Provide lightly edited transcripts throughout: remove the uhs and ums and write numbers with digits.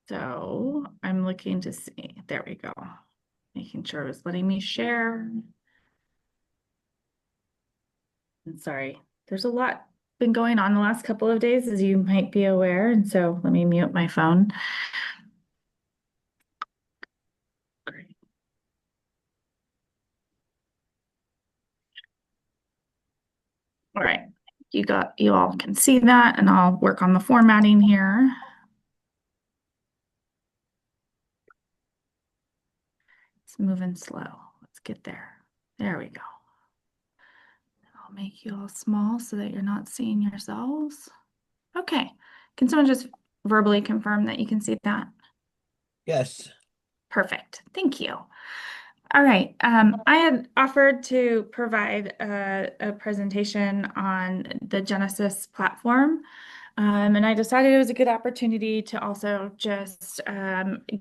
So I'm looking to see, there we go. Making sure it was letting me share. And sorry, there's a lot been going on the last couple of days, as you might be aware. And so let me mute my phone. Great. All right, you all can see that, and I'll work on the formatting here. It's moving slow. Let's get there. There we go. I'll make you all small so that you're not seeing yourselves. Okay. Can someone just verbally confirm that you can see that? Yes. Perfect. Thank you. All right. I had offered to provide a presentation on the Genasys platform. And I decided it was a good opportunity to also just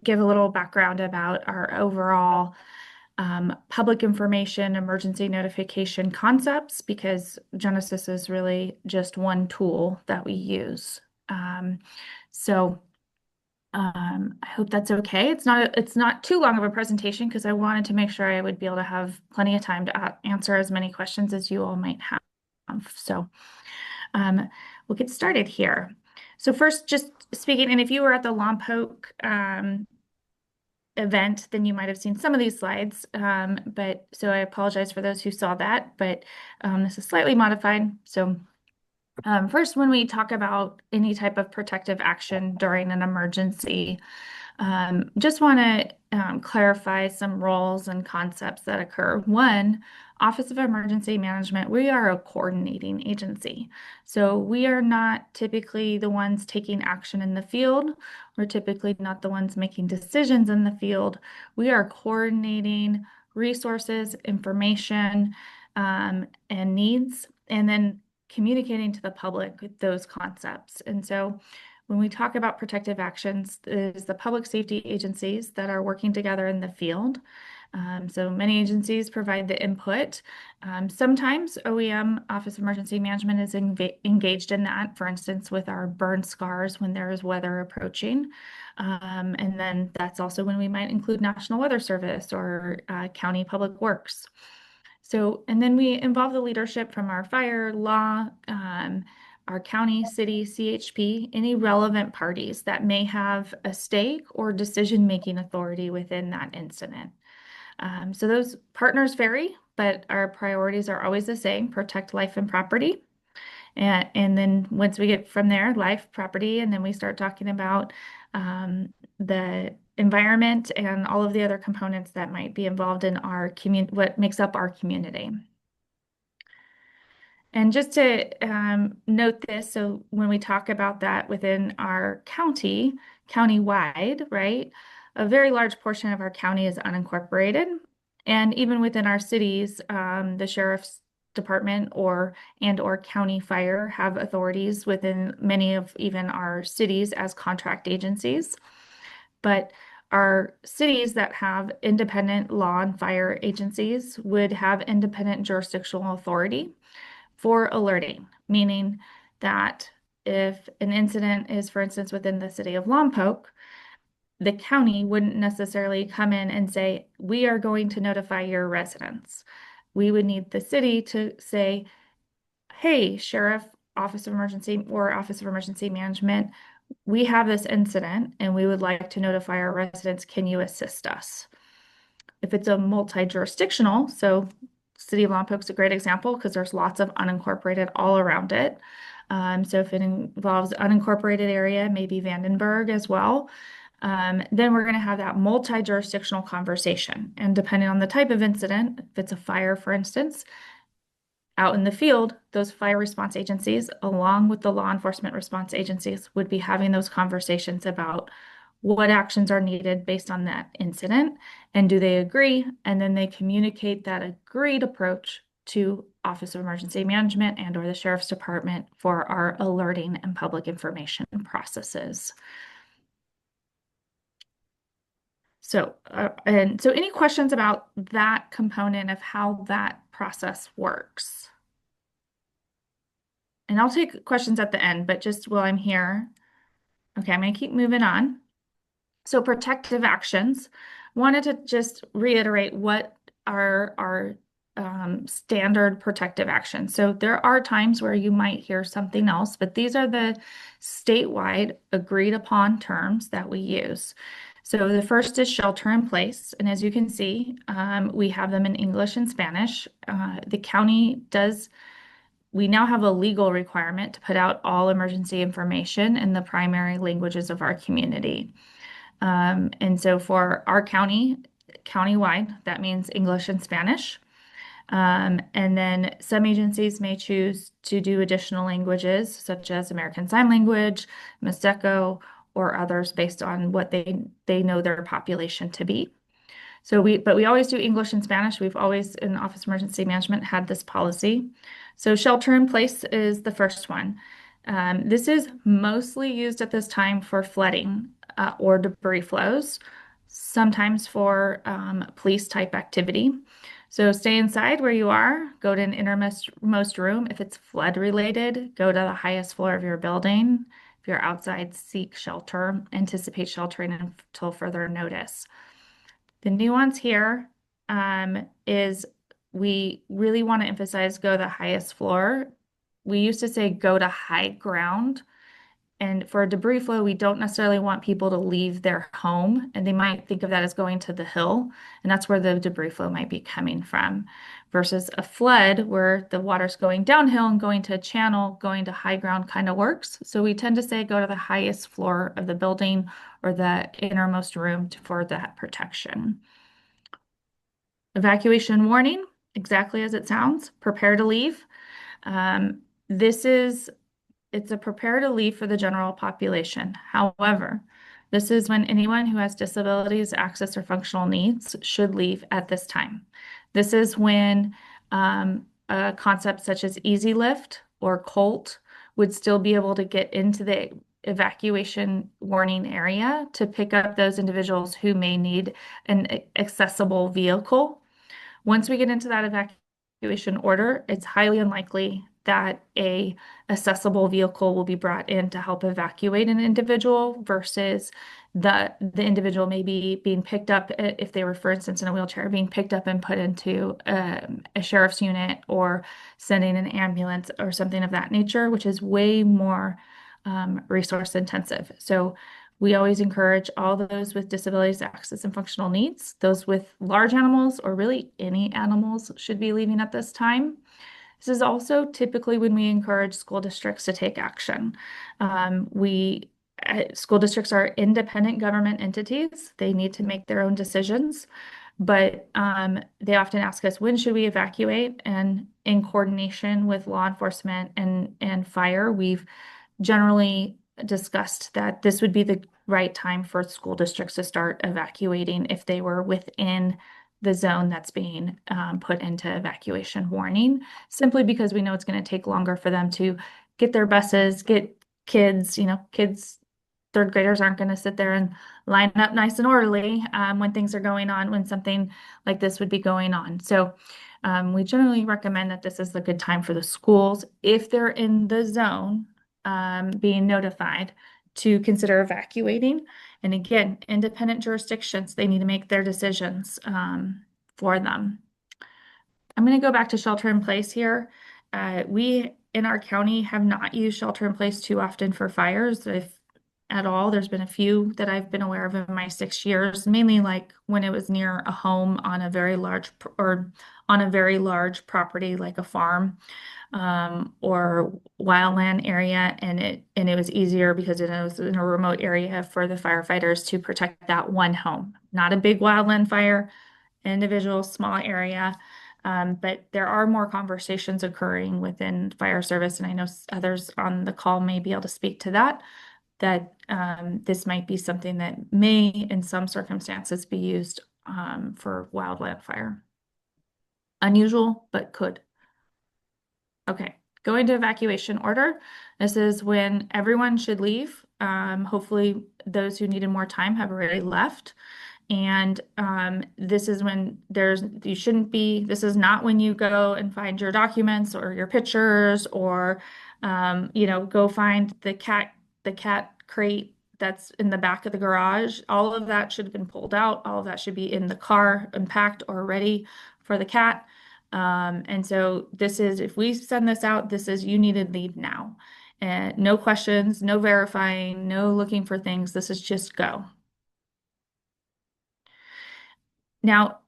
give a little background about our overall public information emergency notification concepts, because Genasys is really just one tool that we use. Um, so I hope that's okay. It's not too long of a presentation because I wanted to make sure I would be able to have plenty of time to answer as many questions as you all might have. So um, we'll get started here. So first, just speaking, and if you were at the Lompoc event, then you might have seen some of these slides. But so I apologize for those who saw that, but this is slightly modified. So first, when we talk about any type of protective action during an emergency, just want to clarify some roles and concepts that occur. One, Office of Emergency Management, we are a coordinating agency. So we are not typically the ones taking action in the field. We're typically not the ones making decisions in the field. We are coordinating resources, information, and needs, and then communicating to the public those concepts. And so when we talk about protective actions, it is the public safety agencies that are working together in the field. So many agencies provide the input. Sometimes OEM, Office of Emergency Management, is engaged in that, for instance, with our burn scars when there is weather approaching. And then that's also when we might include National Weather Service or County Public Works. So, and then we involve the leadership from our fire, law, our county, city, CHP, any relevant parties that may have a stake or decision-making authority within that incident. So those partners vary, but our priorities are always the same: protect life and property. And then once we get from there, life, property, and then we start talking about the environment and all of the other components that might be involved in our community, what makes up our community. And just to note this, so when we talk about that within our county, countywide, right, a very large portion of our county is unincorporated. And even within our cities, the sheriff's department or county fire have authorities within many of even our cities as contract agencies. But our cities that have independent law and fire agencies would have independent jurisdictional authority for alerting, meaning that if an incident is, for instance, within the city of Lompoc, the county wouldn't necessarily come in and say, we are going to notify your residents. We would need the city to say, hey, Sheriff, Office of Emergency or Office of Emergency Management, we have this incident and we would like to notify our residents. Can you assist us? If it's a multi-jurisdictional, so City of Lompoc is a great example because there's lots of unincorporated all around it. So if it involves unincorporated area, maybe Vandenberg as well, then we're going to have that multi-jurisdictional conversation. And depending on the type of incident, if it's a fire, for instance, out in the field, those fire response agencies, along with the law enforcement response agencies, would be having those conversations about what actions are needed based on that incident, and do they agree? And then they communicate that agreed approach to Office of Emergency Management and or the Sheriff's Department for our alerting and public information processes. So, and so any questions about that component of how that process works? and I'll take questions at the end, but just while I'm here, okay, I'm going to keep moving on. So protective actions. Wanted to just reiterate what are our standard protective actions. So there are times where you might hear something else, but these are the statewide agreed upon terms that we use. So the first is shelter in place. And as you can see, we have them in English and Spanish. The county does, we now have a legal requirement to put out all emergency information in the primary languages of our community. And so for our county, countywide, that means English and Spanish. And then some agencies may choose to do additional languages, such as American Sign Language, Mesteco, or others based on what they know their population to be. But we always do English and Spanish. We've always, in Office of Emergency Management, had this policy. So shelter in place is the first one. This is mostly used at this time for flooding or debris flows, sometimes for police type activity. So stay inside where you are, go to an innermost room. If it's flood related, go to the highest floor of your building. If you're outside, seek shelter, anticipate sheltering until further notice. The nuance here is we really want to emphasize go to the highest floor. We used to say go to high ground. And for a debris flow, we don't necessarily want people to leave their home, and they might think of that as going to the hill, and that's where the debris flow might be coming from. Versus a flood, where the water's going downhill and going to a channel, going to high ground kind of works. So we tend to say go to the highest floor of the building or the innermost room for that protection. Evacuation warning, exactly as it sounds, prepare to leave. This is It's a prepare to leave for the general population. However, this is when anyone who has disabilities, access, or functional needs should leave at this time. This is when a concept such as Easy Lift or Colt would still be able to get into the evacuation warning area to pick up those individuals who may need an accessible vehicle. Once we get into that evacuation order, it's highly unlikely that a accessible vehicle will be brought in to help evacuate an individual versus the individual may be being picked up if they were, for instance, in a wheelchair, being picked up and put into a sheriff's unit or sending an ambulance or something of that nature, which is way more resource intensive. So we always encourage all those with disabilities, access, and functional needs. Those with large animals or really any animals should be leaving at this time. This is also typically when we encourage school districts to take action. School districts are independent government entities. They need to make their own decisions, but they often ask us, when should we evacuate? And in coordination with law enforcement and fire, we've generally discussed that this would be the right time for school districts to start evacuating if they were within the zone that's being put into evacuation warning, simply because we know it's going to take longer for them to get their buses, get kids, kids, third graders aren't going to sit there and line up nice and orderly when things are going on, when something like this would be going on. So we generally recommend that this is a good time for the schools, if they're in the zone, being notified to consider evacuating. And again, independent jurisdictions, they need to make their decisions for them. I'm going to go back to shelter in place here. We in our county have not used shelter in place too often for fires, if at all. There's been a few that I've been aware of in my 6 years, mainly like when it was near a home on a very large property like a farm or wildland area, and it was easier because it was in a remote area for the firefighters to protect that one home. Not a big wildland fire, individual small area, but there are more conversations occurring within fire service, and I know others on the call may be able to speak to that. This might be something that may, in some circumstances, be used for wildland fire. Unusual, but could. Okay, going to evacuation order. This is when everyone should leave. Hopefully, those who needed more time have already left. And this is when you shouldn't be, this is not when you go and find your documents or your pictures or Go find the cat crate that's in the back of the garage. All of that should have been pulled out. All of that should be in the car and packed or ready for the cat. And so this is, if we send this out, this is you need to leave now. And no questions, no verifying, no looking for things. This is just go. Now,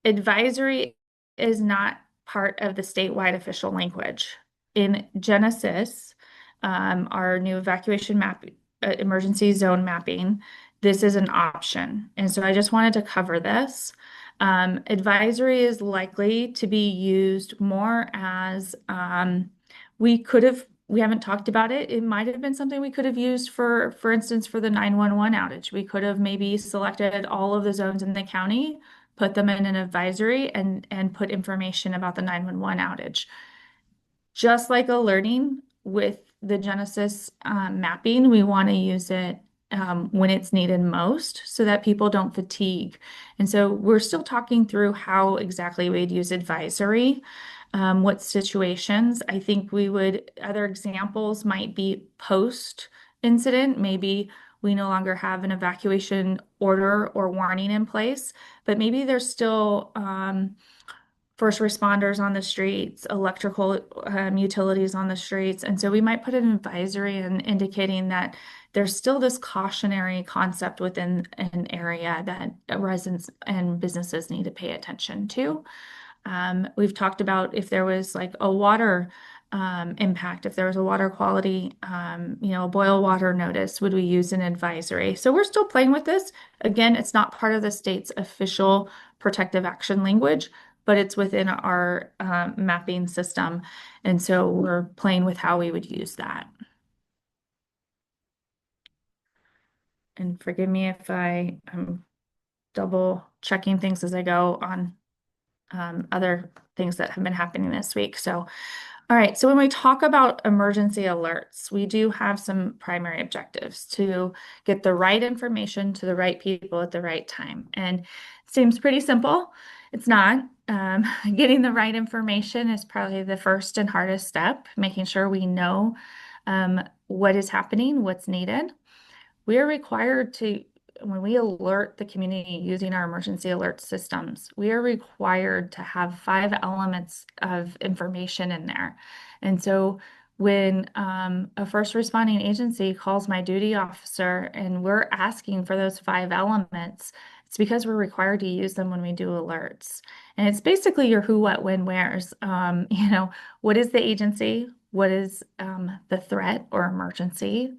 advisory is not part of the statewide official language. In Genasys, our new evacuation map, emergency zone mapping, this is an option. And so I just wanted to cover this. Advisory is likely to be used more as we haven't talked about it. It might have been something we could have used for instance, for the 911 outage. We could have maybe selected all of the zones in the county, put them in an advisory and put information about the 911 outage. Just like alerting with the Genasys mapping, we want to use it when it's needed most so that people don't fatigue. And so we're still talking through how exactly we'd use advisory, what situations. I think other examples might be post incident. Maybe we no longer have an evacuation order or warning in place, but maybe there's still first responders on the streets, electrical utilities on the streets. And so we might put an advisory in indicating that there's still this cautionary concept within an area that residents and businesses need to pay attention to. We've talked about if there was like a water impact, if there was a water quality, a boil water notice, would we use an advisory? So we're still playing with this. Again, it's not part of the state's official protective action language, but it's within our mapping system. And so we're playing with how we would use that. And forgive me if I'm double checking things as I go on other things that have been happening this week. So, all right. So when we talk about emergency alerts, we do have some primary objectives to get the right information to the right people at the right time. And it seems pretty simple. It's not. Getting the right information is probably the first and hardest step, making sure we know what is happening, what's needed. We are required to, when we alert the community using our emergency alert systems, we are required to have 5 elements of information in there. And so when a first responding agency calls my duty officer and we're asking for those 5 elements, it's because we're required to use them when we do alerts. And it's basically your who, what, when, where's. What is the agency? What is the threat or emergency?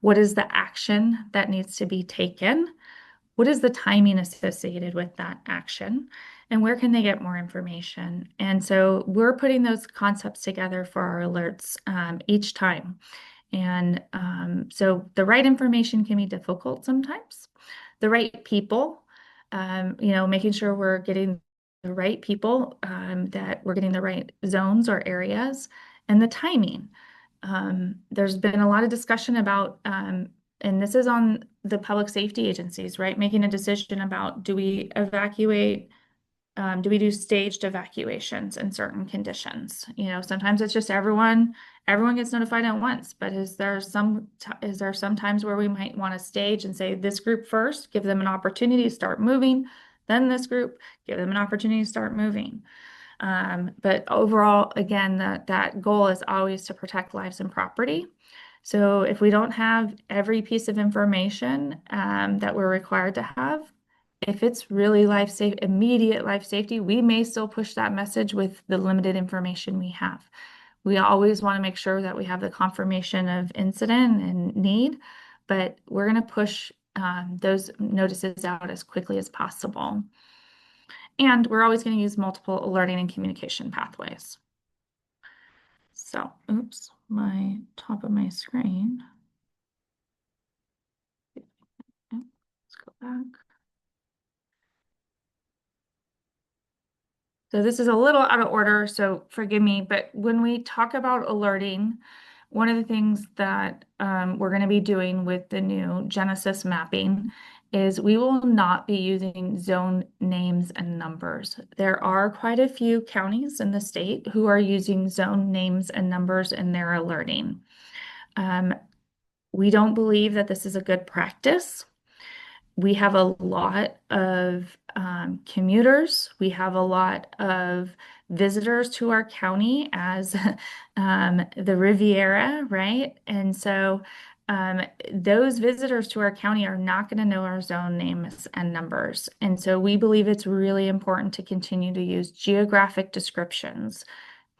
What is the action that needs to be taken? What is the timing associated with that action? And where can they get more information? And so we're putting those concepts together for our alerts each time. And so the right information can be difficult sometimes. The right people, making sure we're getting the right people, that we're getting the right zones or areas, and the timing. There's been a lot of discussion about, and this is on the public safety agencies, right? Making a decision about do we evacuate, do we do staged evacuations in certain conditions? Sometimes it's just everyone gets notified at once, but is there some times where we might want to stage and say this group first, give them an opportunity to start moving, then this group, give them an opportunity to start moving. But overall, again, that goal is always to protect lives and property. So if we don't have every piece of information that we're required to have, if it's really immediate life safety, we may still push that message with the limited information we have. We always want to make sure that we have the confirmation of incident and need, but we're going to push those notices out as quickly as possible. And we're always going to use multiple alerting and communication pathways. So, oops, my top of my screen. Let's go back. So this is a little out of order, so forgive me, but when we talk about alerting, one of the things that we're going to be doing with the new Genasys mapping is we will not be using zone names and numbers. There are quite a few counties in the state who are using zone names and numbers in their alerting. Um, we don't believe that this is a good practice. We have a lot of commuters. We have a lot of visitors to our county as the Riviera, right? And so those visitors to our county are not going to know our zone names and numbers. And so we believe it's really important to continue to use geographic descriptions,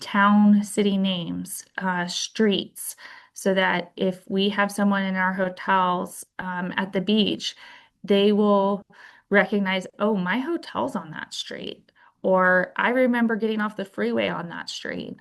town, city names, streets, so that if we have someone in our hotels at the beach, they will recognize, oh, my hotel's on that street, or I remember getting off the freeway on that street.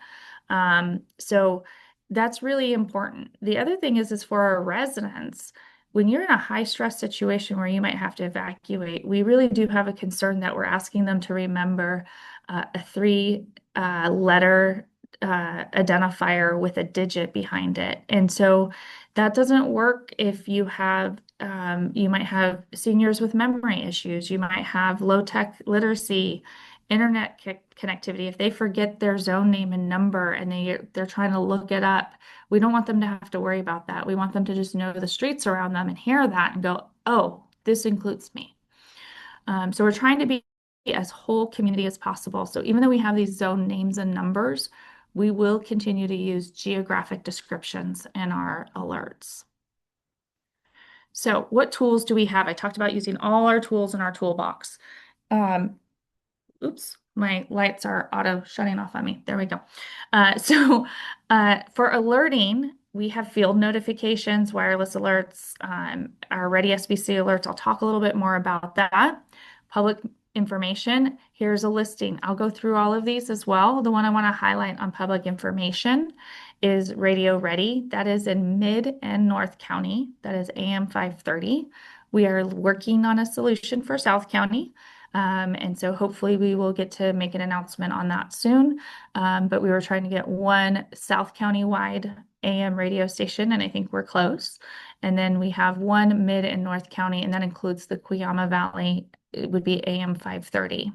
So that's really important. The other thing is for our residents, when you're in a high stress situation where you might have to evacuate, we really do have a concern that we're asking them to remember a three letter identifier with a digit behind it. And so that doesn't work if you might have seniors with memory issues, you might have low tech literacy, internet connectivity. If they forget their zone name and number and they're trying to look it up, we don't want them to have to worry about that. We want them to just know the streets around them and hear that and go, oh, this includes me. So we're trying to be as whole community as possible. So even though we have these zone names and numbers, we will continue to use geographic descriptions in our alerts. So what tools do we have? I talked about using all our tools in our toolbox. Um, Oops, my lights are auto shutting off on me. There we go. For alerting, we have field notifications, wireless alerts, our Ready SBC alerts. I'll talk a little bit more about that. Public information, here's a listing. I'll go through all of these as well. The one I want to highlight on public information is Radio Ready. That is in Mid and North County. That is AM 530. We are working on a solution for South County. And so hopefully we will get to make an announcement on that soon. But we were trying to get one South County wide AM radio station, and I think we're close. And then we have one Mid and North County, and that includes the Cuyama Valley. It would be AM 530.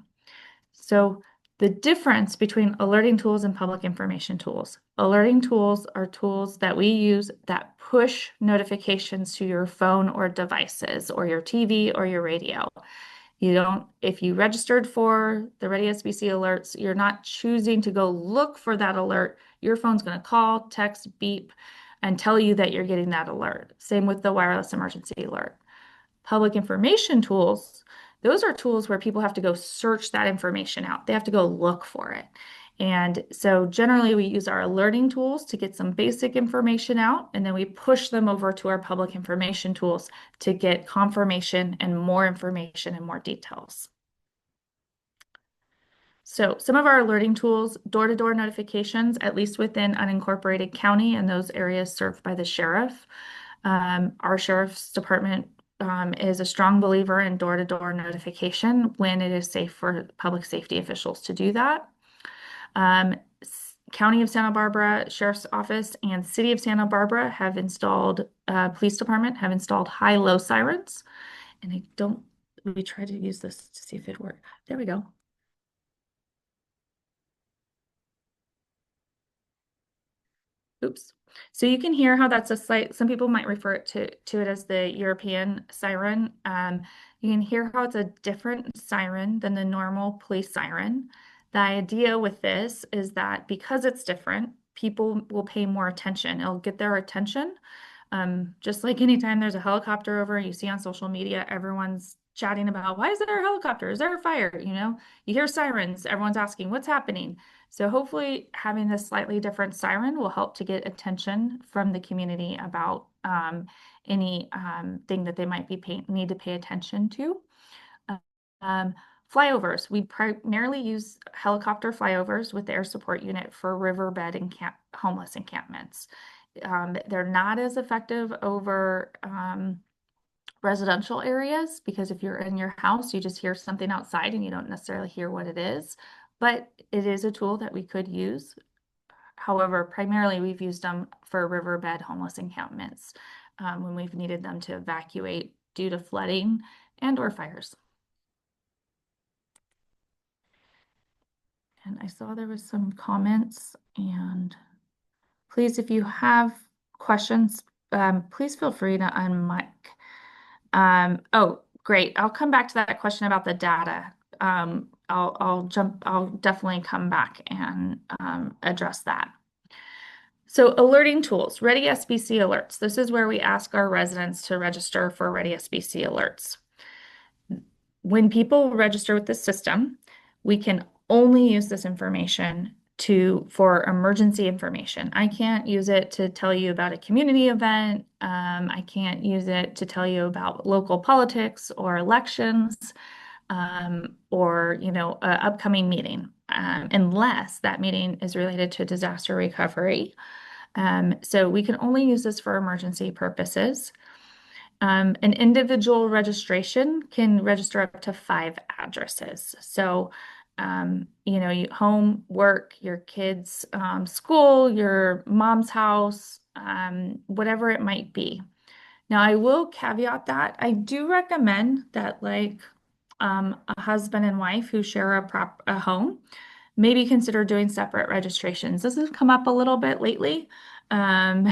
So the difference between alerting tools and public information tools. Alerting tools are tools that we use that push notifications to your phone or devices or your TV or your radio. If you registered for the Ready SBC alerts, you're not choosing to go look for that alert. Your phone's going to call, text, beep, and tell you that you're getting that alert. Same with the wireless emergency alert. Public information tools, those are tools where people have to go search that information out. They have to go look for it. And so generally we use our alerting tools to get some basic information out, and then we push them over to our public information tools to get confirmation and more information and more details. So some of our alerting tools, door-to-door notifications, at least within unincorporated county and those areas served by the sheriff. Our sheriff's department is a strong believer in door-to-door notification when it is safe for public safety officials to do that. County of Santa Barbara Sheriff's Office and City of Santa Barbara have installed, police department have installed high-low sirens. And we tried to use this to see if it worked. There we go. Oops. So you can hear how that's some people might refer to it as the European siren. You can hear how it's a different siren than the normal police siren. The idea with this is that because it's different, people will pay more attention. It'll get their attention. Just like anytime there's a helicopter over, you see on social media, everyone's chatting about, why is there a helicopter? Is there a fire? You hear sirens, everyone's asking what's happening. So hopefully having this slightly different siren will help to get attention from the community about any thing that they might need to pay attention to. Flyovers. We primarily use helicopter flyovers with the air support unit for riverbed and homeless encampments. They're not as effective over residential areas because if you're in your house, you just hear something outside and you don't necessarily hear what it is. But it is a tool that we could use. However, primarily we've used them for riverbed homeless encampments when we've needed them to evacuate due to flooding and or fires. And I saw there was some comments, and please, if you have questions, please feel free to unmic. Oh, great. I'll come back to that question about the data. I'll definitely come back and address that. So alerting tools, Ready SBC alerts. This is where we ask our residents to register for Ready SBC alerts. When people register with the system, we can only use this information for emergency information. I can't use it to tell you about a community event. I can't use it to tell you about local politics or elections, or an upcoming meeting, unless that meeting is related to disaster recovery. So we can only use this for emergency purposes. An individual registration can register up to 5 addresses. So, home, work, your kids' school, your mom's house, whatever it might be. Now, I will caveat that I do recommend that, like a husband and wife who share a home, maybe consider doing separate registrations. This has come up a little bit lately. Um,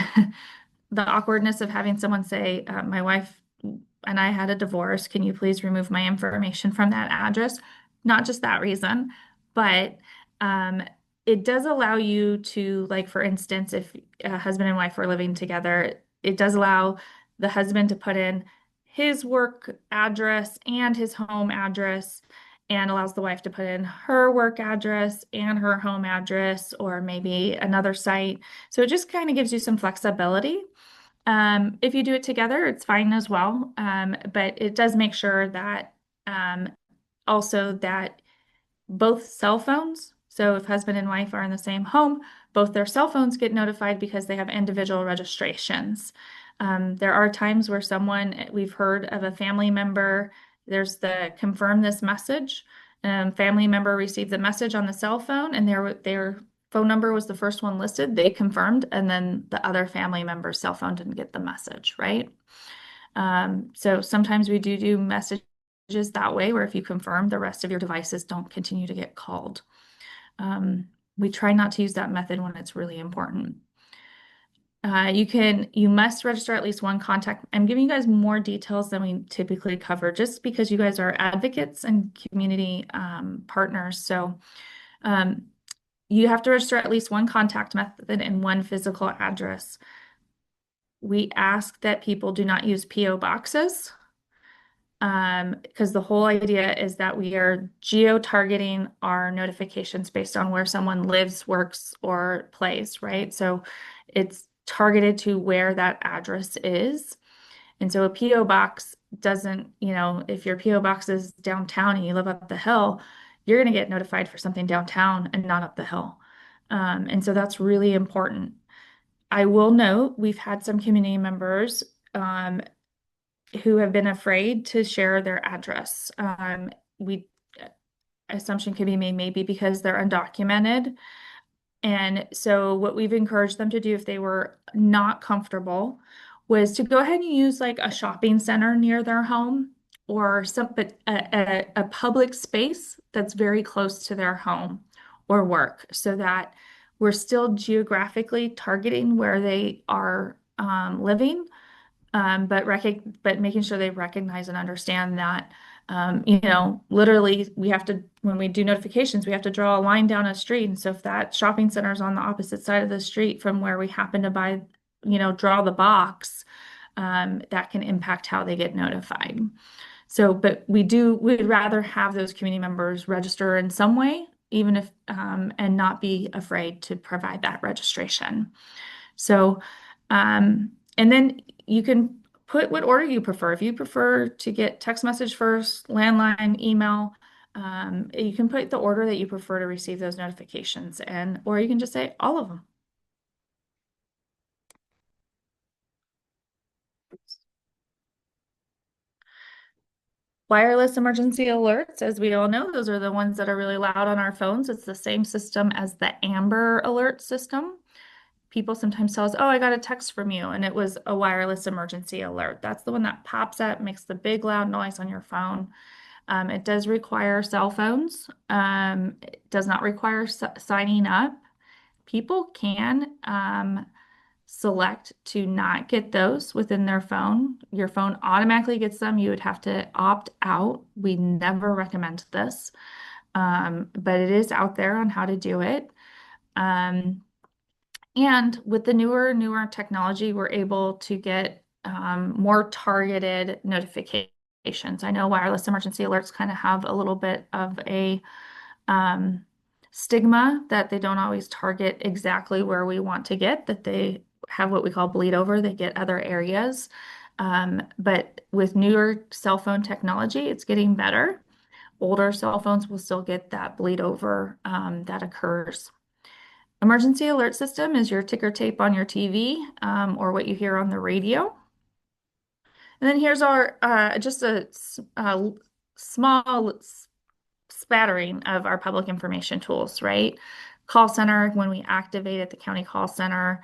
the awkwardness of having someone say, my wife and I had a divorce. Can you please remove my information from that address? Not just that reason, but it does allow you to, like, for instance, if a husband and wife are living together, it does allow the husband to put in his work address and his home address, and allows the wife to put in her work address and her home address, or maybe another site. So it just kind of gives you some flexibility. If you do it together, it's fine as well. But it does make sure that also that both cell phones, so if husband and wife are in the same home, both their cell phones get notified because they have individual registrations. There are times where we've heard of a family member, there's the confirm this message. Family member received the message on the cell phone, and their phone number was the first one listed. They confirmed, and then the other family member's cell phone didn't get the message, right? So sometimes we do messages that way, where if you confirm, the rest of your devices don't continue to get called. We try not to use that method when it's really important. You must register at least one contact. I'm giving you guys more details than we typically cover, just because you guys are advocates and community partners. So you have to register at least one contact method and one physical address. We ask that people do not use PO boxes, because the whole idea is that we are geo-targeting our notifications based on where someone lives, works, or plays, right? So it's targeted to where that address is. And so a PO box doesn't, if your PO box is downtown and you live up the hill, you're going to get notified for something downtown and not up the hill. And so that's really important. I will note we've had some community members who have been afraid to share their address. Assumption could be made maybe because they're undocumented. And so what we've encouraged them to do, if they were not comfortable, was to go ahead and use like a shopping center near their home, or a public space that's very close to their home or work, so that we're still geographically targeting where they are living, but making sure they recognize and understand that, literally when we do notifications, we have to draw a line down a street. And so if that shopping center is on the opposite side of the street from where we happen to draw the box, that can impact how they get notified. So, but we'd rather have those community members register in some way, even if, and not be afraid to provide that registration. So, and then you can put what order you prefer. If you prefer to get text message first, landline, email, you can put the order that you prefer to receive those notifications, or you can just say all of them. Wireless emergency alerts, as we all know, those are the ones that are really loud on our phones. It's the same system as the Amber alert system. people sometimes tell us, oh, I got a text from you, and it was a wireless emergency alert. That's the one that pops up, makes the big loud noise on your phone. It does require cell phones. It does not require signing up. People can select to not get those within their phone. Your phone automatically gets them. You would have to opt out. We never recommend this, but it is out there on how to do it. Um, and with the newer technology, we're able to get more targeted notifications. I know wireless emergency alerts kind of have a little bit of a um, stigma that they don't always target exactly where we want to get, that they have what we call bleed over, they get other areas. But with newer cell phone technology, it's getting better. Older cell phones will still get that bleed over that occurs. Emergency alert system is your ticker tape on your TV or what you hear on the radio. And then here's our just a small spattering of our public information tools, right? Call center, when we activate at the county call center,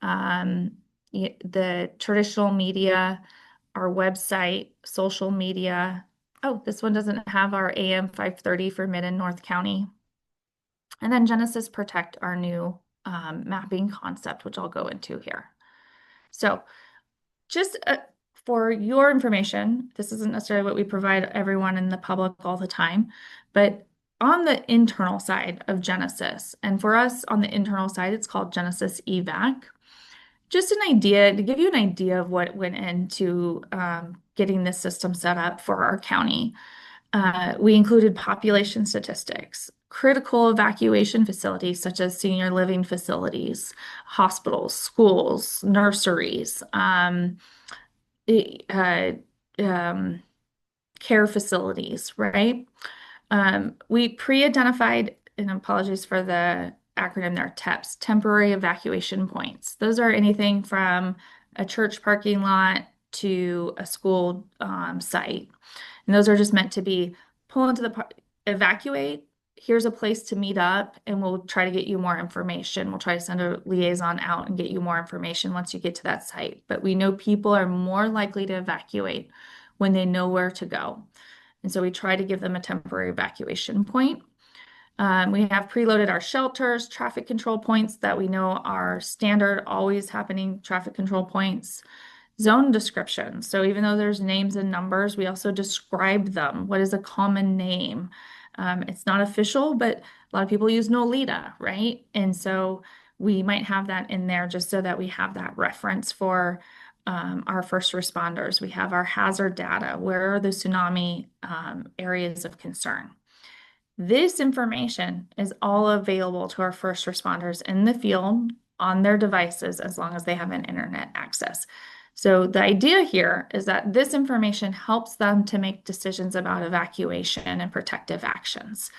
um, the traditional media, our website, social media. Oh, this one doesn't have our AM 530 for Mid and North County. And then Genasys Protect, our new mapping concept, which I'll go into here. So just for your information, this isn't necessarily what we provide everyone in the public all the time, but on the internal side of Genasys, and for us on the internal side, it's called Genasys EVAC. Just an idea to give you an idea of what went into getting this system set up for our county. We included population statistics, critical evacuation facilities such as senior living facilities, hospitals, schools, nurseries, uh, um, care facilities, right? We pre-identified, and apologies for the acronym there, TEPS, temporary evacuation points. Those are anything from a church parking lot to a school site. And those are just meant to be pull into the evacuate. Here's a place to meet up, and we'll try to get you more information. We'll try to send a liaison out and get you more information once you get to that site. But we know people are more likely to evacuate when they know where to go. And so we try to give them a temporary evacuation point. We have preloaded our shelters, traffic control points that we know are standard, always happening traffic control points. Zone descriptions. So even though there's names and numbers, we also describe them. What is a common name? It's not official, but a lot of people use Nolita, right? And so we might have that in there just so that we have that reference for our first responders. We have our hazard data. Where are the tsunami areas of concern? This information is all available to our first responders in the field on their devices as long as they have an internet access. So the idea here is that this information helps them to make decisions about evacuation and protective actions.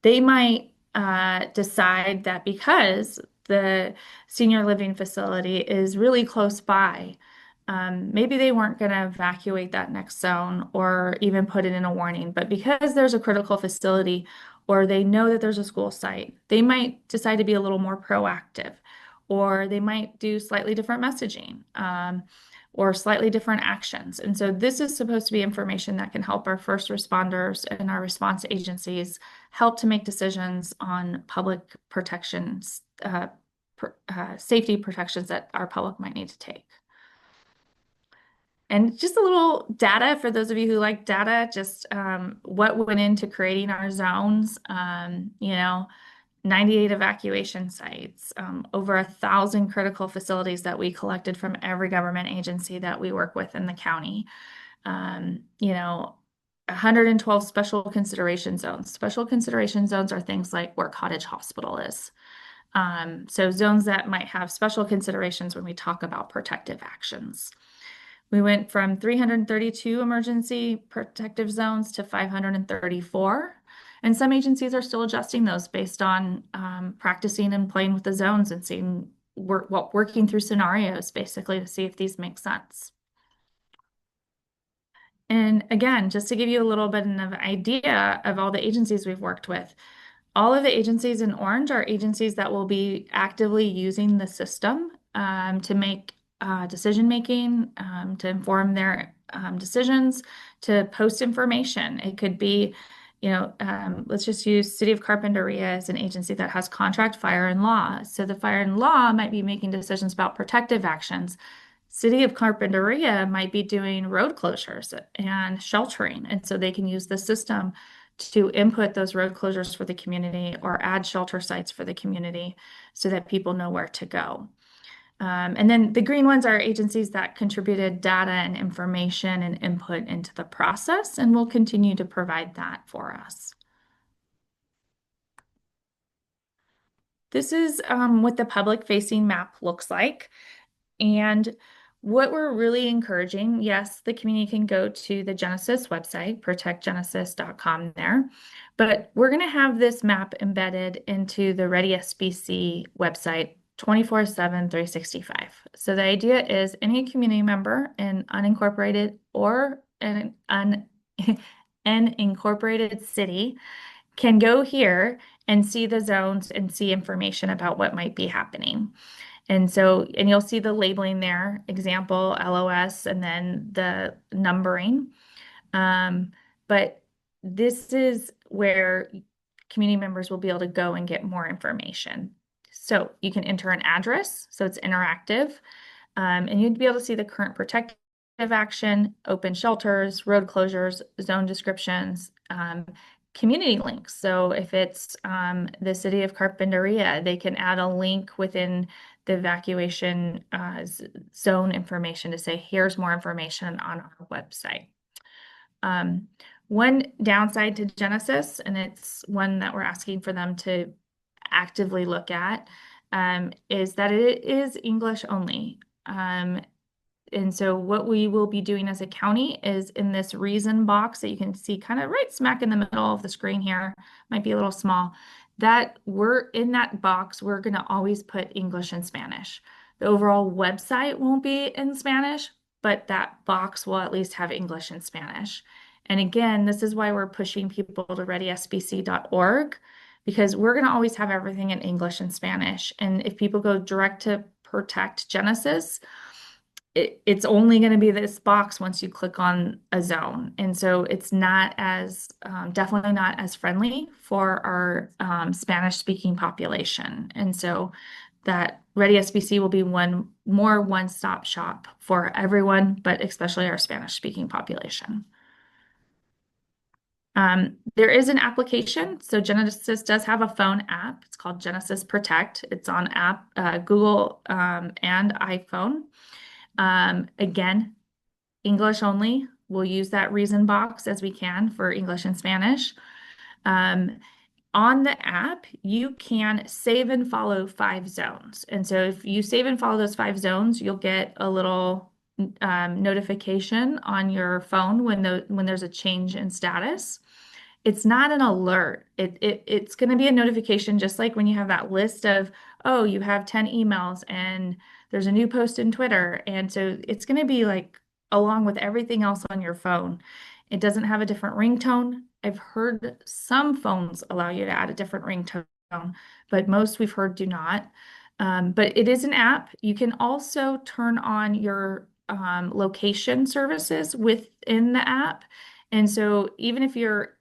They might decide that because the senior living facility is really close by, maybe they weren't going to evacuate that next zone or even put it in a warning, but because there's a critical facility or they know that there's a school site, they might decide to be a little more proactive, or they might do slightly different messaging or slightly different actions. And so this is supposed to be information that can help our first responders and our response agencies help to make decisions on public protections, safety protections that our public might need to take. And just a little data for those of you who like data, just what went into creating our zones. 98 evacuation sites, over 1,000 critical facilities that we collected from every government agency that we work with in the county. 112 special consideration zones. Special consideration zones are things like where Cottage Hospital is. So zones that might have special considerations when we talk about protective actions. We went from 332 emergency protective zones to 534. And some agencies are still adjusting those based on practicing and playing with the zones and seeing working through scenarios basically to see if these make sense. And again, just to give you a little bit of an idea of all the agencies we've worked with, All of the agencies in orange are agencies that will be actively using the system to make decision making, to inform their decisions, to post information. It could be, let's just use City of Carpinteria as an agency that has contract fire and law. So the fire and law might be making decisions about protective actions. City of Carpinteria might be doing road closures and sheltering, and so they can use the system to input those road closures for the community or add shelter sites for the community so that people know where to go. And then the green ones are agencies that contributed data and information and input into the process and will continue to provide that for us. This is what the public facing map looks like. And what we're really encouraging, yes, the community can go to the Genasys website, protectgenasys.com there, but we're going to have this map embedded into the Ready SBC website 24/7, 365. So the idea is any community member in unincorporated or an incorporated city can go here and see the zones and see information about what might be happening. And you'll see the labeling there, example, LOS, and then the numbering. But this is where community members will be able to go and get more information. So you can enter an address, so it's interactive, and you'd be able to see the current protective action, open shelters, road closures, zone descriptions, community links. So if it's the City of Carpinteria, they can add a link within the evacuation zone information to say, here's more information on our website. One downside to Genasys, and it's one that we're asking for them to actively look at, is that it is English only. And so what we will be doing as a county is in this reason box that you can see kind of right smack in the middle of the screen here, might be a little small, that we're in that box, we're going to always put English and Spanish. The overall website won't be in Spanish, but that box will at least have English and Spanish. And again, this is why we're pushing people to readysbc.org, because we're going to always have everything in English and Spanish. And if people go direct to Protect Genasys, it's only going to be this box once you click on a zone. And so it's not as, definitely not as friendly for our Spanish speaking population. And so that Ready SBC will be one more one-stop shop for everyone, but especially our Spanish speaking population. There is an application. So Genasys does have a phone app. It's called Genasys Protect. It's on Google and iPhone. Again, English only. We'll use that reason box as we can for English and Spanish. On the app, you can save and follow 5 zones. And so if you save and follow those 5 zones, you'll get a little notification on your phone when there's a change in status. It's not an alert. It's going to be a notification, just like when you have that list of, oh, you have 10 emails and there's a new post in Twitter. And so it's going to be like along with everything else on your phone. It doesn't have a different ringtone. I've heard some phones allow you to add a different ringtone, but most we've heard do not. But it is an app. You can also turn on your location services within the app. And so even if you're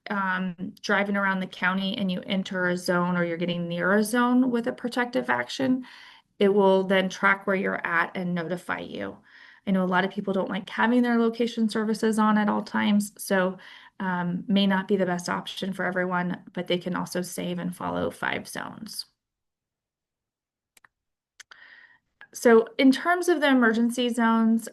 driving around the county and you enter a zone or you're getting near a zone with a protective action, it will then track where you're at and notify you. I know a lot of people don't like having their location services on at all times, so may not be the best option for everyone, but they can also save and follow 5 zones. So in terms of the emergency zones,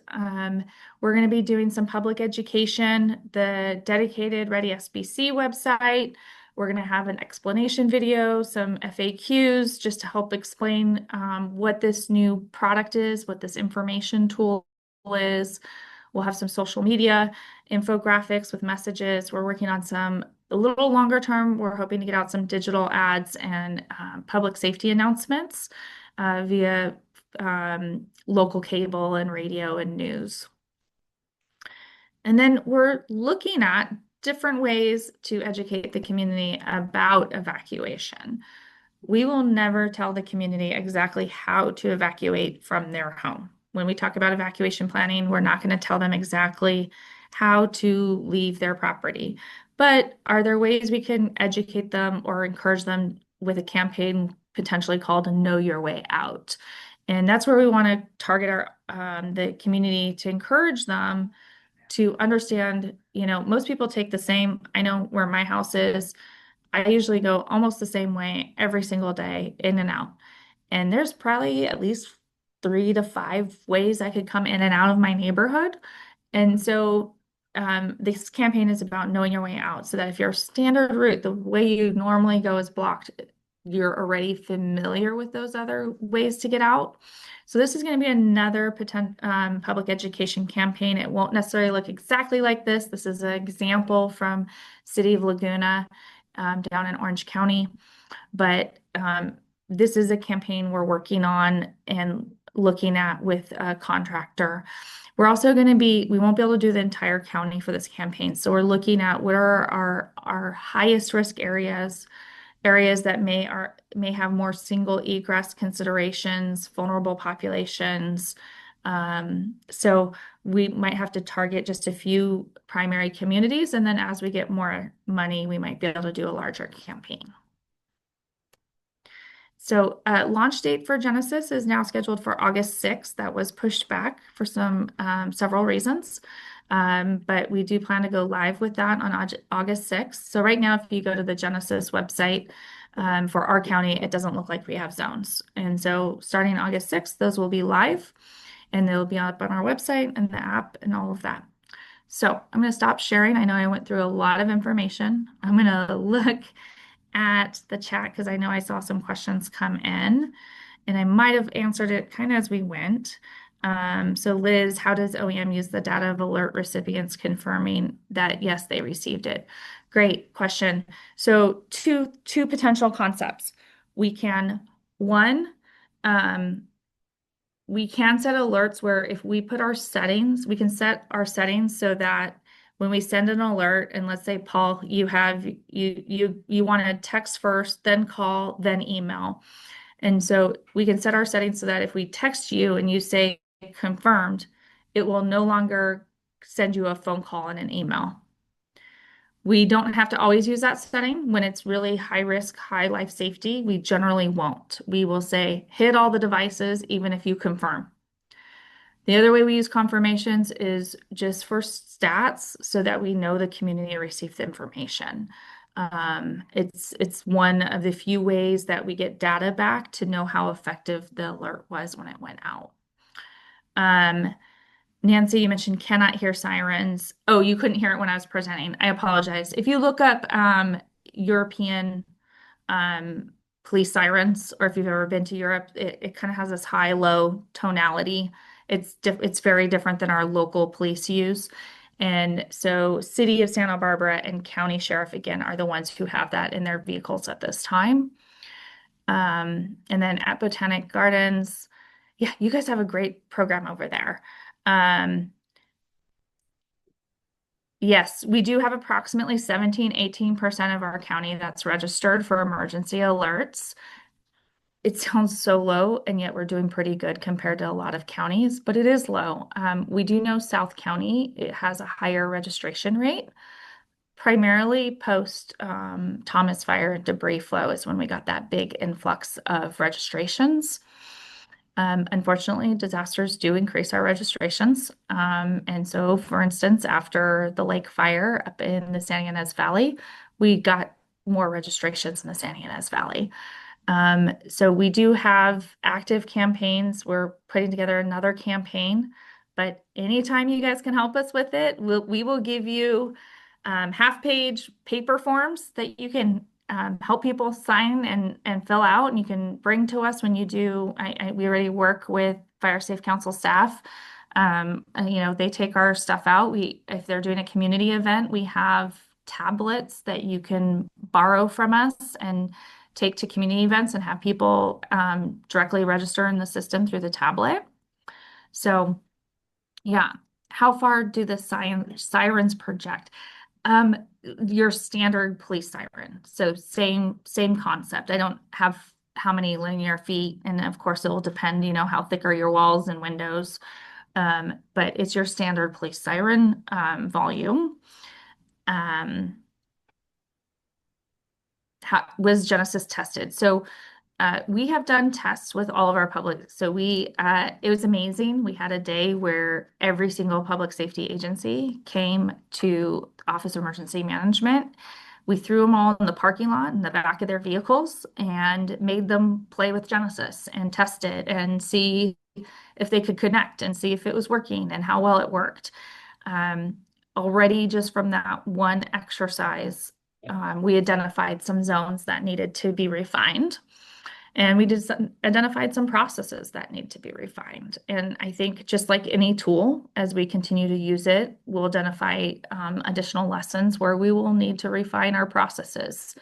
we're going to be doing some public education, the dedicated Ready SBC website. We're going to have an explanation video, some FAQs, just to help explain what this new product is, what this information tool is. We'll have some social media infographics with messages. We're working on some a little longer term. We're hoping to get out some digital ads and public safety announcements via local cable and radio and news. And then we're looking at different ways to educate the community about evacuation. We will never tell the community exactly how to evacuate from their home. When we talk about evacuation planning, we're not going to tell them exactly how to leave their property. But are there ways we can educate them or encourage them with a campaign potentially called Know Your Way Out? And that's where we want to target our the community to encourage them to understand, most people take the same. I know where my house is. I usually go almost the same way every single day, in and out. And there's probably at least 3 to 5 ways I could come in and out of my neighborhood. And so this campaign is about knowing your way out so that if your standard route, the way you normally go is blocked, you're already familiar with those other ways to get out. So this is going to be another public education campaign. It won't necessarily look exactly like this. This is an example from City of Laguna down in Orange County. But this is a campaign we're working on and looking at with a contractor. We're also going to we won't be able to do the entire county for this campaign. So we're looking at what are our highest risk areas, areas that may have more single egress considerations, vulnerable populations. So we might have to target just a few primary communities, and then as we get more money, we might be able to do a larger campaign. So launch date for Genasys is now scheduled for August 6th. That was pushed back for several reasons. But we do plan to go live with that on August 6th. So right now, if you go to the Genasys website for our county, it doesn't look like we have zones. And so starting August 6th, those will be live and they'll be up on our website and the app and all of that. So I'm going to stop sharing. I know I went through a lot of information. I'm going to look at the chat because I know I saw some questions come in and I might have answered it kind of as we went. So Liz, how does OEM use the data of alert recipients confirming that yes, they received it? Great question. So two potential concepts. We can, one, we can set alerts where if we put our settings, we can set our settings so that when we send an alert, and let's say, Paul, you want to text first, then call, then email. And so we can set our settings so that if we text you and you say confirmed, it will no longer send you a phone call and an email. We don't have to always use that setting. When it's really high risk, high life safety, we generally won't. We will say hit all the devices, even if you confirm. The other way we use confirmations is just for stats so that we know the community received the information. It's one of the few ways that we get data back to know how effective the alert was when it went out. Nancy, you mentioned cannot hear sirens. Oh, you couldn't hear it when I was presenting. I apologize. If you look up European police sirens, or if you've ever been to Europe, it kind of has this high-low tonality. It's very different than our local police use. And so City of Santa Barbara and County Sheriff, again, are the ones who have that in their vehicles at this time. And then at Botanic Gardens, yeah, you guys have a great program over there. Yes, we do have approximately 18% of our county that's registered for emergency alerts. It sounds so low, and yet we're doing pretty good compared to a lot of counties, but it is low. We do know South County, it has a higher registration rate. Primarily post Thomas Fire and debris flow is when we got that big influx of registrations. Unfortunately, disasters do increase our registrations. And so, for instance, after the lake fire up in the San Ynez Valley, we got more registrations in the San Ynez Valley. So we do have active campaigns. We're putting together another campaign, but anytime you guys can help us with it, we will give you half-page paper forms that you can help people sign and fill out, and you can bring to us when you do. We already work with Fire Safe Council staff. They take our stuff out. If they're doing a community event, we have tablets that you can borrow from us and take to community events and have people directly register in the system through the tablet. So, yeah. How far do the sirens project? Um, your standard police siren. So same concept. I don't have how many linear feet, and of course it will depend, how thick are your walls and windows. But it's your standard police siren volume. Um, was Genasys tested? So we have done tests with all of our public. So it was amazing. We had a day where every single public safety agency came to Office of Emergency Management. We threw them all in the parking lot in the back of their vehicles and made them play with Genesis and test it and see if they could connect and see if it was working and how well it worked. Um, Already, just from that one exercise, we identified some zones that needed to be refined. And we just identified some processes that need to be refined. And I think just like any tool, as we continue to use it, we'll identify additional lessons where we will need to refine our processes.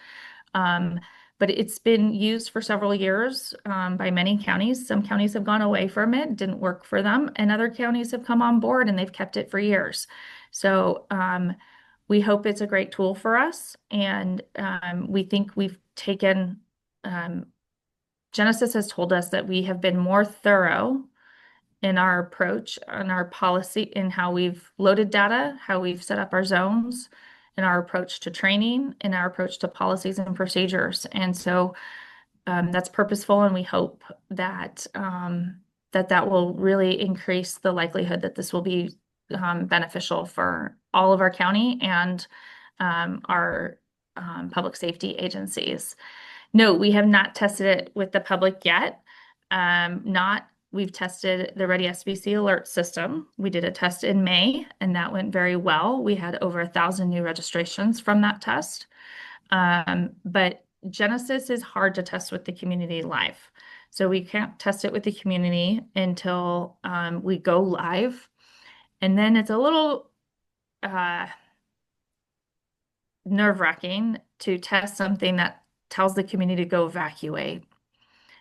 Um, but it's been used for several years by many counties. Some counties have gone away from it, didn't work for them, and other counties have come on board and they've kept it for years. So we hope it's a great tool for us. And we think we've taken Genasys has told us that we have been more thorough in our approach and our policy in how we've loaded data, how we've set up our zones, in our approach to training, in our approach to policies and procedures. And so that's purposeful, and we hope that that will really increase the likelihood that this will be beneficial for all of our county and our public safety agencies. No, we have not tested it with the public yet. We've tested the Ready SBC alert system. We did a test in May, and that went very well. We had over 1,000 new registrations from that test. But Genasys is hard to test with the community live. So we can't test it with the community until we go live. And then it's a little nerve-wracking to test something that tells the community to go evacuate.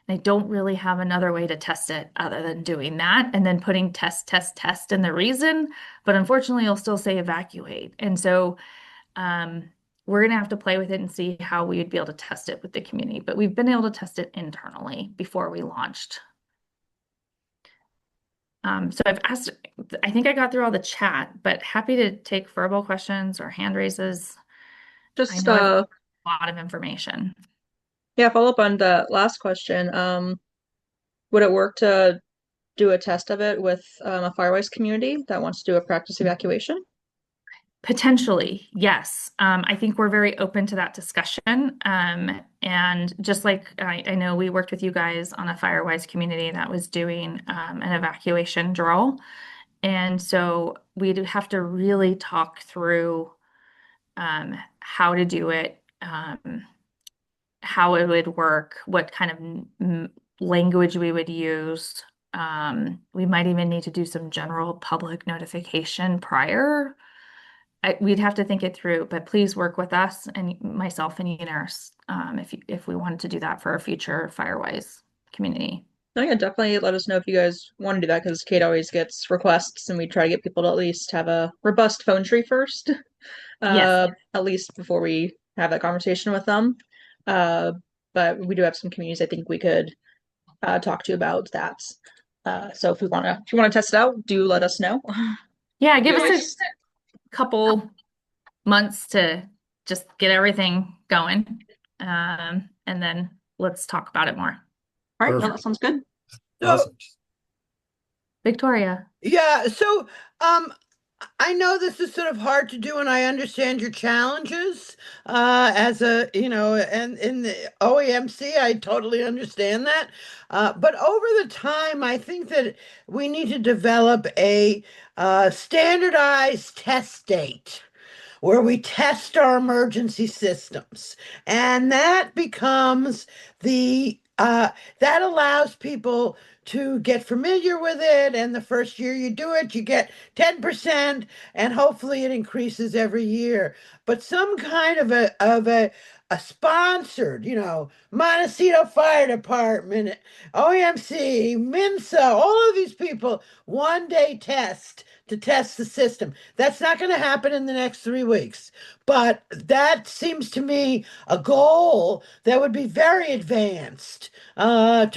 They don't really have another way to test it other than doing that and then putting test, test, test in the reason. But unfortunately, it'll still say evacuate. And so we're going to have to play with it and see how we would be able to test it with the community. But we've been able to test it internally before we launched. So I've asked, I think I got through all the chat, but happy to take verbal questions or hand raises. I Just know I've got a lot of information. yeah, follow up on the last question. Would it work to do a test of it with a Firewise community that wants to do a practice evacuation? Potentially, yes. I think we're very open to that discussion. And just like I know we worked with you guys on a Firewise community that was doing an evacuation drill. And so we'd have to really talk through how to do it, how it would work, what kind of language we would use. We might even need to do some general public notification prior. We'd have to think it through, but please work with us and myself and Enos if we wanted to do that for a future Firewise community. No, yeah, definitely let us know if you guys want to do that because Kate always gets requests and we try to get people to at least have a robust phone tree first, Yes. at least before we have that conversation with them. But we do have some communities I think we could talk to about that. So if you want to test it out, do let us know. Yeah, give us a couple months to just get everything going. And then let's talk about it more. All right, no, Perfect. that sounds good. So, Victoria. yeah, so I know this is sort of hard to do, and I understand your challenges as a, and in the OEMC, I totally understand that. But over the time, I think that we need to develop a standardized test date where we test our emergency systems. And that becomes that allows people to get familiar with it. And the first year you do it, you get 10%, and hopefully it increases every year. But some kind of a a sponsored, Montecito Fire Department, OEMC, MINSA, all of these people, 1 day test to test the system. That's not going to happen in the next 3 weeks. But that seems to me a goal that would be very advanced to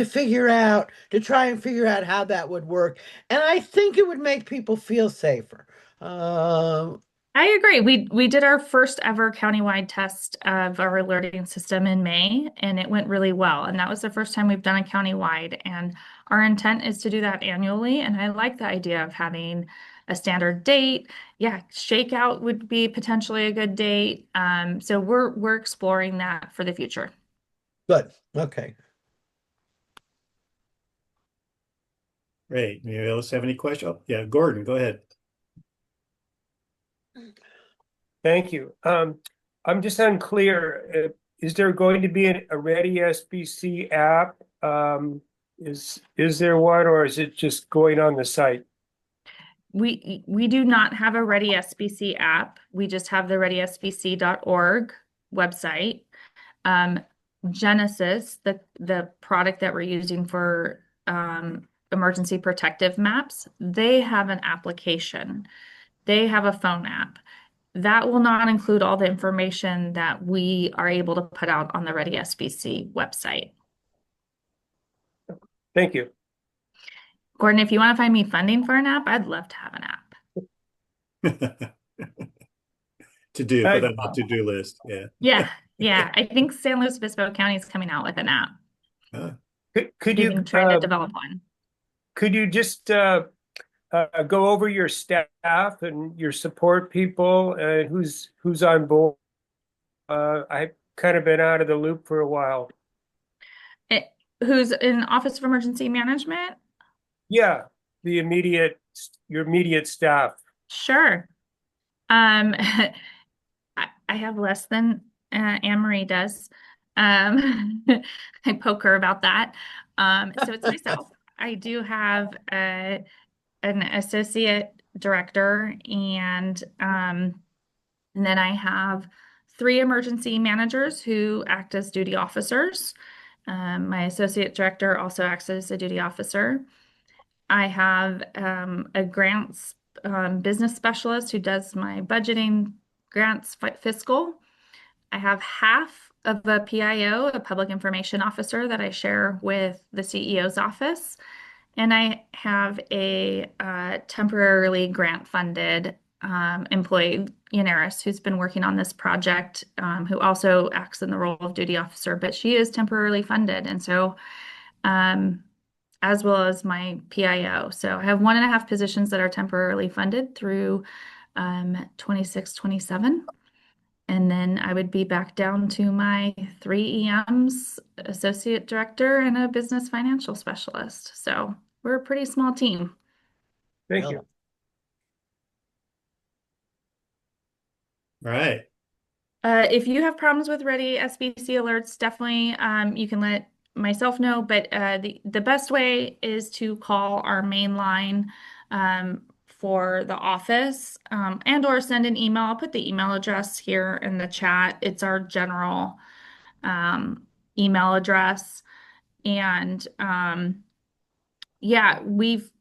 try and figure out how that would work. And I think it would make people feel safer. Uh, I agree. We did our first ever countywide test of our alerting system in May, and it went really well. And that was the first time we've done a countywide. And our intent is to do that annually. And I like the idea of having a standard date. Yeah, shakeout would be potentially a good date. So we're exploring that for the future. good. Okay. Great. Anybody else have any questions? Oh, yeah, Gordon, go ahead. Thank you. I'm just unclear. Is there going to be a Ready SBC app? Is there one, or is it just going on the site? We do not have a Ready SBC app. We just have the readysbc.org website. Genasys, the product that we're using for emergency protective maps, they have an application. They have a phone app. That will not include all the information that we are able to put out on the Ready SBC website. Thank you. Gordon, if you want to find me funding for an app, I'd love to have an app. To do, put on the to-do list. Yeah. Yeah. I think San Luis Obispo County is coming out with an app. Could They've you been trying to develop one. could you just go over your staff and your support people and who's on board? I've kind of been out of the loop for a while. Who's in Office of Emergency Management? Yeah, your immediate staff. Sure. I have less than Anne Marie does. I poke her about that. So it's myself. I do have an associate director, and then I have 3 emergency managers who act as duty officers. My associate director also acts as a duty officer. I have a grants business specialist who does my budgeting, grants, fiscal. I have half of a PIO, a public information officer, that I share with the CEO's office. And I have a temporarily grant funded employee, Genasys, who's been working on this project, who also acts in the role of duty officer, but she is temporarily funded. And so, as well as my PIO. So I have 1.5 positions that are temporarily funded through 26, 27. And then I would be back down to my 3 EMs, associate director, and a business financial specialist. So we're a pretty small team. Thank you. All right. If you have problems with Ready SBC alerts, definitely you can let myself know. But the best way is to call our main line for the office and or send an email. I'll put the email address here in the chat. It's our general email address. And yeah, we've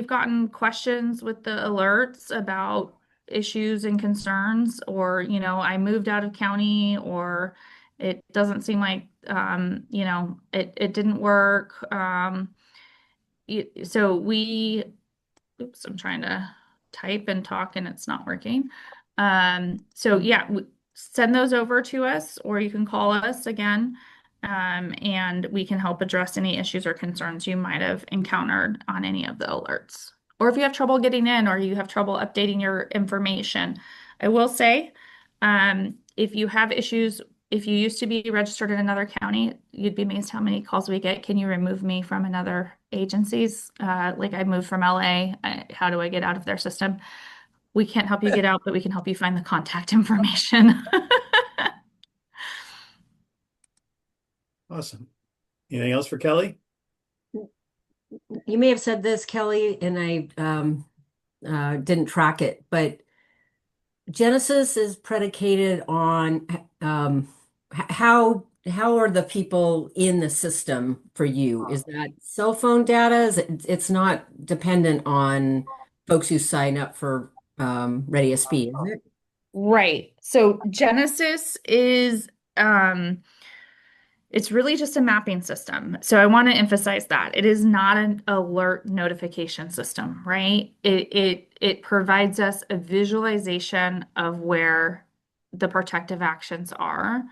gotten questions with the alerts about issues and concerns, or, I moved out of county, or it doesn't seem like, it didn't work. So oops, I'm trying to type and talk and it's not working. So yeah, send those over to us, or you can call us again. And we can help address any issues or concerns you might have encountered on any of the alerts. Or if you have trouble getting in, or you have trouble updating your information. I will say, if you have issues, if you used to be registered in another county, you'd be amazed how many calls we get. Can you remove me from another agencies? Like I moved from LA. How do I get out of their system? We can't help you get out, but we can help you find the contact information. Awesome. Anything else for Kelly? You may have said this, Kelly, and I didn't track it, but Genasys is predicated on how are the people in the system for you? Is that cell phone data? It's not dependent on folks who sign up for ReadySP, is it? Right. So Genesis is it's really just a mapping system. So I want to emphasize that. It is not an alert notification system, right? It provides us a visualization of where the protective actions are.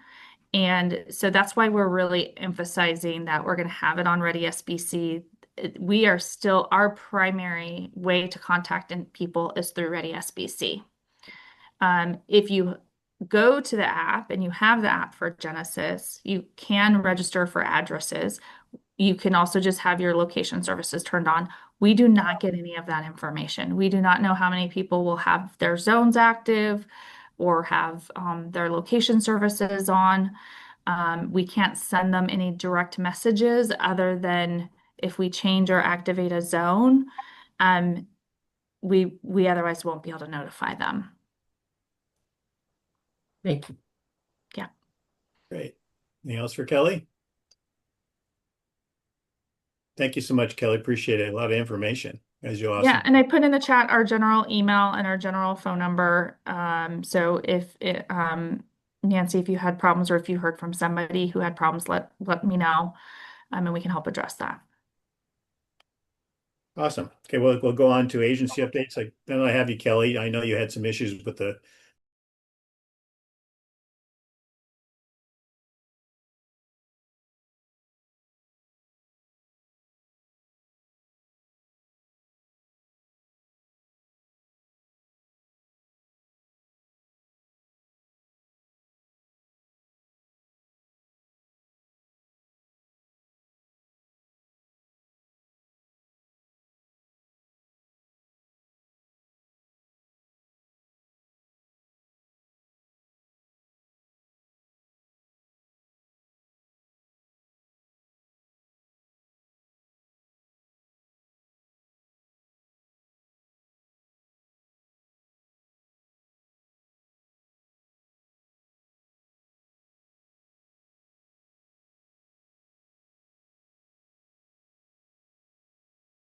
And so that's why we're really emphasizing that we're going to have it on Ready SBC. We are still, our primary way to contact people is through Ready SBC. If you go to the app and you have the app for Genesis, you can register for addresses. You can also just have your location services turned on. We do not get any of that information. We do not know how many people will have their zones active or have their location services on. We can't send them any direct messages other than if we change or activate a zone. Um, we otherwise won't be able to notify them. Thank you. Yeah. Great. Anything else for Kelly? Thank you so much, Kelly. Appreciate it. A lot of information, as you awesome. Yeah, and I put in the chat our general email and our general phone number. So if it, Nancy, if you had problems or if you heard from somebody who had problems, let me know, and we can help address that. Awesome. Okay, we'll go on to agency updates. Like then I have you, Kelly. I know you had some issues with the